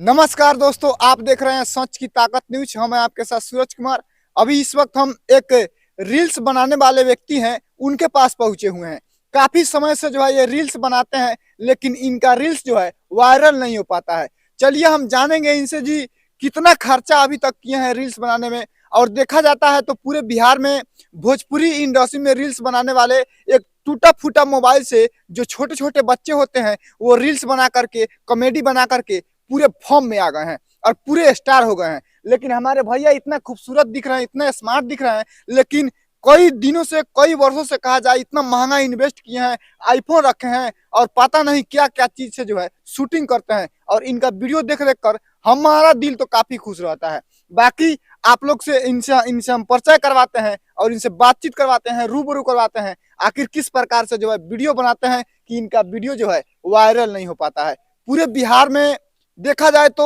नमस्कार दोस्तों, आप देख रहे हैं सच की ताकत न्यूज। हम हैं आपके साथ सूरज कुमार। अभी इस वक्त हम एक रील्स बनाने वाले व्यक्ति हैं, उनके पास पहुंचे हुए हैं। काफी समय से जो है ये रील्स बनाते हैं, लेकिन इनका रील्स जो है वायरल नहीं हो पाता है। चलिए हम जानेंगे इनसे जी कितना खर्चा अभी तक किए हैं रील्स बनाने में। और देखा जाता है तो पूरे बिहार में भोजपुरी इंडस्ट्री में रील्स बनाने वाले एक टूटा फूटा मोबाइल से जो छोटे छोटे बच्चे होते हैं वो रील्स बना करके, कॉमेडी बना करके पूरे फॉर्म में आ गए हैं और पूरे स्टार हो गए हैं। लेकिन हमारे भैया इतना खूबसूरत दिख रहे हैं, इतना स्मार्ट दिख रहे हैं, लेकिन कई दिनों से, कई वर्षों से कहा जाए, इतना महंगा इन्वेस्ट किए हैं, आईफोन रखे हैं और पता नहीं क्या क्या चीज से जो है शूटिंग करते हैं। और इनका वीडियो देख देख कर हमारा दिल तो काफी खुश रहता है। बाकी आप लोग से इनसे इनसे हम परिचय करवाते हैं और इनसे बातचीत करवाते हैं, रूबरू करवाते हैं, आखिर किस प्रकार से जो है वीडियो बनाते हैं कि इनका वीडियो जो है वायरल नहीं हो पाता है। पूरे बिहार में देखा जाए तो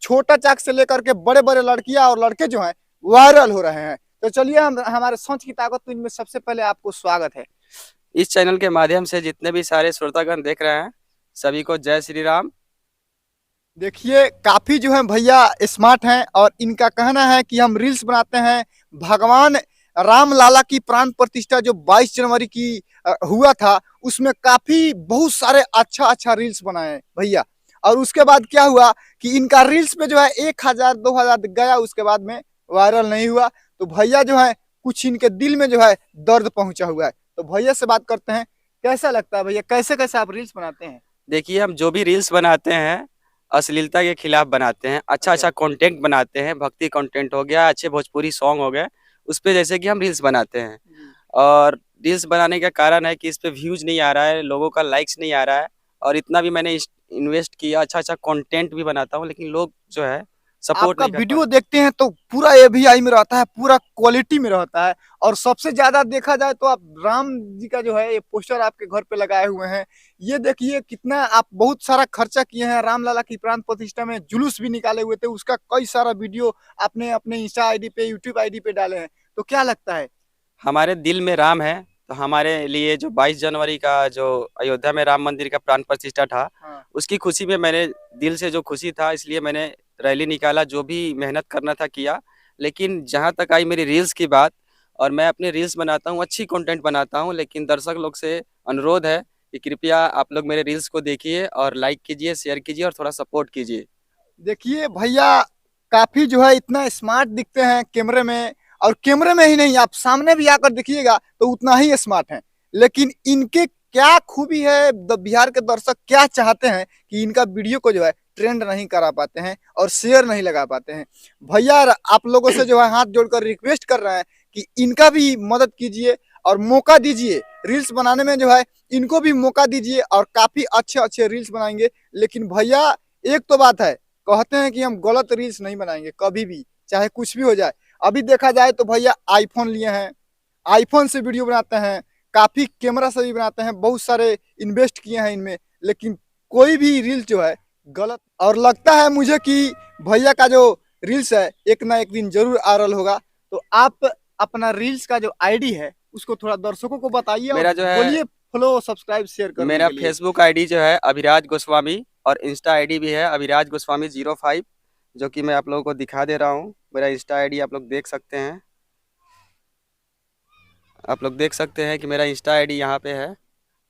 छोटा चाक से लेकर के बड़े बड़े लड़कियां और लड़के जो हैं वायरल हो रहे हैं। तो चलिए हम हमारे सोच की ताकत इनमें सबसे पहले आपको स्वागत है। इस चैनल के माध्यम से जितने भी सारे श्रोतागण देख रहे हैं सभी को जय श्री राम। देखिए काफी जो है भैया स्मार्ट हैं और इनका कहना है कि हम रील्स बनाते हैं। भगवान राम लाला की प्राण प्रतिष्ठा जो 22 जनवरी की हुआ था, उसमें काफी बहुत सारे अच्छा अच्छा रील्स बनाए भैया। और उसके बाद क्या हुआ कि इनका रील्स में जो है 1000 2000 गया, उसके बाद में वायरल नहीं हुआ। तो भैया जो है कुछ इनके दिल में जो है दर्द पहुंचा हुआ है। तो भैया से बात करते हैं, कैसा लगता है भैया, कैसे कैसे आप रील्स बनाते हैं? देखिए, हम जो भी रील्स बनाते हैं अश्लीलता के खिलाफ बनाते हैं। अच्छा अच्छा। अच्छा कंटेंट बनाते हैं, भक्ति कंटेंट हो गया, अच्छे भोजपुरी सॉन्ग हो गए, उस पे जैसे कि हम रील्स बनाते हैं। जी। और रील्स बनाने का कारण है कि इस पे व्यूज नहीं आ रहा है, लोगों का लाइक्स नहीं आ रहा है। और इतना भी मैंने इन्वेस्ट किया, अच्छा अच्छा कंटेंट भी बनाता हूँ, लेकिन लोग जो है सपोर्ट आपका नहीं कर वीडियो पाते। देखते हैं तो पूरा एवीआई में रहता है, पूरा क्वालिटी में रहता है। और सबसे ज्यादा देखा जाए तो आप राम जी का जो है ये पोस्टर आपके घर पे लगाए हुए हैं। ये देखिए कितना आप बहुत सारा खर्चा किए हैं। राम लला की प्राण प्रतिष्ठा में जुलूस भी निकाले हुए थे, उसका कई सारा वीडियो आपने अपने इंस्टा आईडी पे, यूट्यूब आईडी पे डाले हैं। तो क्या लगता है? हमारे दिल में राम है, तो हमारे लिए जो 22 जनवरी का जो अयोध्या में राम मंदिर का प्राण प्रतिष्ठा था, हाँ। उसकी खुशी में मैंने दिल से जो खुशी था, इसलिए मैंने रैली निकाला, जो भी मेहनत करना था किया। लेकिन जहाँ तक आई मेरी रील्स की बात, और मैं अपने रील्स बनाता हूँ, अच्छी कंटेंट बनाता हूँ, लेकिन दर्शक लोग से अनुरोध है कि कृपया आप लोग मेरे रील्स को देखिए और लाइक कीजिए, शेयर कीजिए और थोड़ा सपोर्ट कीजिए। देखिए भैया काफी जो है इतना स्मार्ट दिखते हैं कैमरे में, और कैमरे में ही नहीं, आप सामने भी आकर देखिएगा तो उतना ही स्मार्ट हैं। लेकिन इनके क्या खूबी है, बिहार के दर्शक क्या चाहते हैं कि इनका वीडियो को जो है ट्रेंड नहीं करा पाते हैं और शेयर नहीं लगा पाते हैं। भैया आप लोगों से जो है हाथ जोड़कर रिक्वेस्ट कर रहे हैं कि इनका भी मदद कीजिए और मौका दीजिए रील्स बनाने में, जो है इनको भी मौका दीजिए और काफी अच्छे अच्छे रील्स बनाएंगे। लेकिन भैया एक तो बात है, कहते हैं कि हम गलत रील्स नहीं बनाएंगे कभी भी, चाहे कुछ भी हो जाए। अभी देखा जाए तो भैया आईफोन लिए हैं, आईफोन से वीडियो बनाते हैं, काफी कैमरा से भी बनाते हैं, बहुत सारे इन्वेस्ट किए हैं इनमें, लेकिन कोई भी रील्स जो है गलत। और लगता है मुझे कि भैया का जो रील्स है एक ना एक दिन जरूर वायरल होगा। तो आप अपना रील्स का जो आईडी है उसको थोड़ा दर्शकों को बताइए और मेरा जो है बोलिए फॉलो सब्सक्राइब शेयर करने मेरा के लिए। फेसबुक आईडी जो है अभिराज गोस्वामी, और इंस्टा आईडी भी है अभिराज गोस्वामी 05, जो कि मैं आप लोगों को दिखा दे रहा हूँ। मेरा इंस्टा आईडी आप लोग देख सकते हैं, आप लोग देख सकते हैं कि मेरा इंस्टा आईडी यहाँ पे है।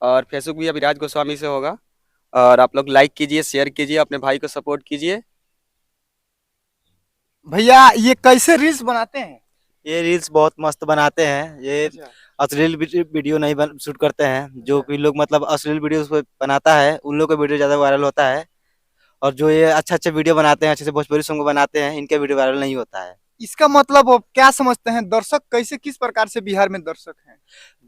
और फेसबुक भी अभिराज गोस्वामी से होगा। और आप लोग लाइक कीजिए, शेयर कीजिए, अपने भाई को सपोर्ट कीजिए। भैया ये कैसे रील्स बनाते हैं? ये रील्स बहुत मस्त बनाते हैं। ये अच्छा। अश्लील वीडियो नहीं शूट करते हैं। जो अच्छा। भी लोग मतलब अश्लील वीडियो बनाता है उन लोग का वीडियो ज़्यादा वायरल होता है। और जो ये अच्छे अच्छे वीडियो बनाते हैं, अच्छे से भोजपुरी सॉन्ग बनाते हैं, इनका वीडियो वायरल नहीं होता है। इसका मतलब आप क्या समझते हैं, दर्शक कैसे, किस प्रकार से बिहार में दर्शक हैं?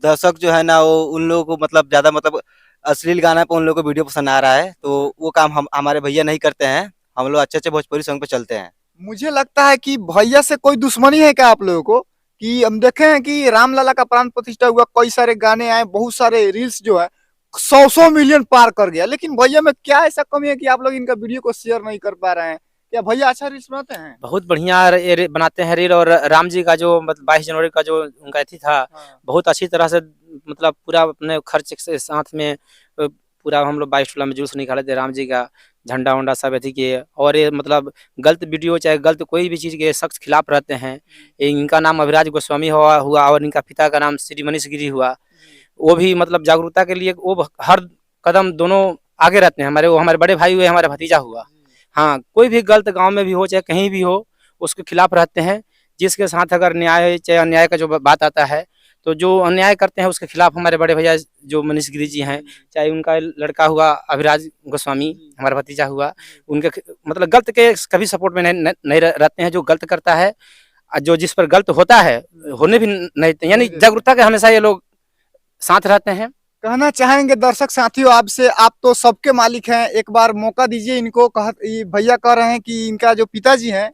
दर्शक जो है ना, वो उन लोगों को मतलब ज़्यादा मतलब अश्लील गाना पे उन लोगों को वीडियो पसंद आ रहा है, तो वो काम हम हमारे भैया नहीं करते हैं। हम लोग अच्छे अच्छे भोजपुरी सॉन्ग पे चलते हैं। मुझे लगता है कि भैया से कोई दुश्मनी है क्या आप लोगों को? कि हम देखे हैं कि रामलला का प्राण प्रतिष्ठा हुआ, कई सारे गाने आए, बहुत सारे रील्स जो है 100 मिलियन पार कर गया, लेकिन भैया में क्या ऐसा कमी है कि आप लोग इनका वीडियो को शेयर नहीं कर पा रहे हैं? क्या भैया अच्छा रील्स बनाते हैं? बहुत बढ़िया बनाते हैं रील। और राम जी का जो मतलब 22 जनवरी का जो उनका अथी था, हाँ। बहुत अच्छी तरह से मतलब पूरा अपने खर्च के साथ में पूरा हम लोग 22 टोला में जुलूस निकाले थे राम जी का। झंडा वंडा सब अथी किए, और ये मतलब गलत वीडियो चाहे गलत कोई भी चीज़ के सख्त खिलाफ रहते हैं। इनका नाम अभिराज गोस्वामी हुआ और इनका पिता का नाम श्री मनीष गिरी हुआ। वो भी मतलब जागरूकता के लिए वो हर कदम दोनों आगे रहते हैं। वो हमारे बड़े भाई हुए, हमारा भतीजा हुआ। हाँ, कोई भी गलत गांव में भी हो चाहे कहीं भी हो, उसके खिलाफ रहते हैं। जिसके साथ अगर न्याय चाहे अन्याय का जो बात आता है, तो जो अन्याय करते हैं उसके खिलाफ हमारे बड़े भैया जो मनीष गिरी जी हैं, चाहे उनका लड़का हुआ अभिराज गोस्वामी, हमारा भतीजा हुआ, उनके मतलब गलत के कभी सपोर्ट में नहीं रहते हैं। जो गलत करता है, जो जिस पर गलत होता है, होने भी नहीं देते, यानी जागरूकता के हमेशा ये लोग साथ रहते हैं। कहना चाहेंगे दर्शक साथियों आपसे, आप तो सबके मालिक हैं, एक बार मौका दीजिए इनको। ये भैया कह रहे हैं कि इनका जो पिताजी हैं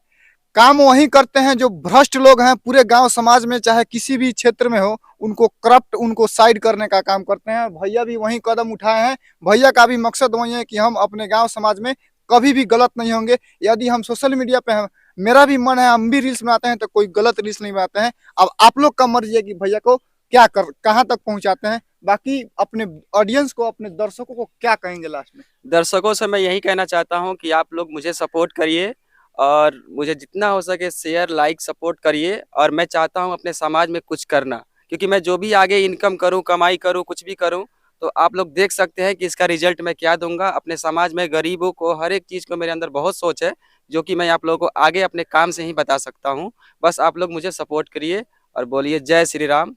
काम वही करते हैं जो भ्रष्ट लोग हैं पूरे गांव समाज में, चाहे किसी भी क्षेत्र में हो, उनको करप्ट, उनको साइड करने का काम करते हैं। भैया भी वही कदम उठाए हैं। भैया का भी मकसद वही है कि हम अपने गांव समाज में कभी भी गलत नहीं होंगे। यदि हम सोशल मीडिया पे मेरा भी मन है, हम भी रील्स बनाते हैं, तो कोई गलत रील्स नहीं बनाते हैं। अब आप लोग का मर्जी है कि भैया को कहाँ तक पहुंचाते हैं। बाकी अपने ऑडियंस को, अपने दर्शकों को क्या कहेंगे लास्ट में? दर्शकों से मैं यही कहना चाहता हूँ कि आप लोग मुझे सपोर्ट करिए और मुझे जितना हो सके शेयर लाइक सपोर्ट करिए। और मैं चाहता हूँ अपने समाज में कुछ करना, क्योंकि मैं जो भी आगे इनकम करूँ, कमाई करूँ, कुछ भी करूँ, तो आप लोग देख सकते हैं कि इसका रिजल्ट मैं क्या दूंगा। अपने समाज में गरीबों को, हर एक चीज़ को मेरे अंदर बहुत सोच है, जो कि मैं आप लोगों को आगे अपने काम से ही बता सकता हूँ। बस आप लोग मुझे सपोर्ट करिए और बोलिए जय श्री राम।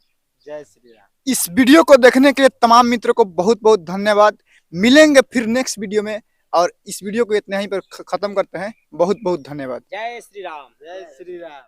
जय श्री राम। इस वीडियो को देखने के लिए तमाम मित्रों को बहुत बहुत धन्यवाद। मिलेंगे फिर नेक्स्ट वीडियो में, और इस वीडियो को इतना ही पर खत्म करते हैं। बहुत बहुत धन्यवाद। जय श्री राम। जय श्री राम।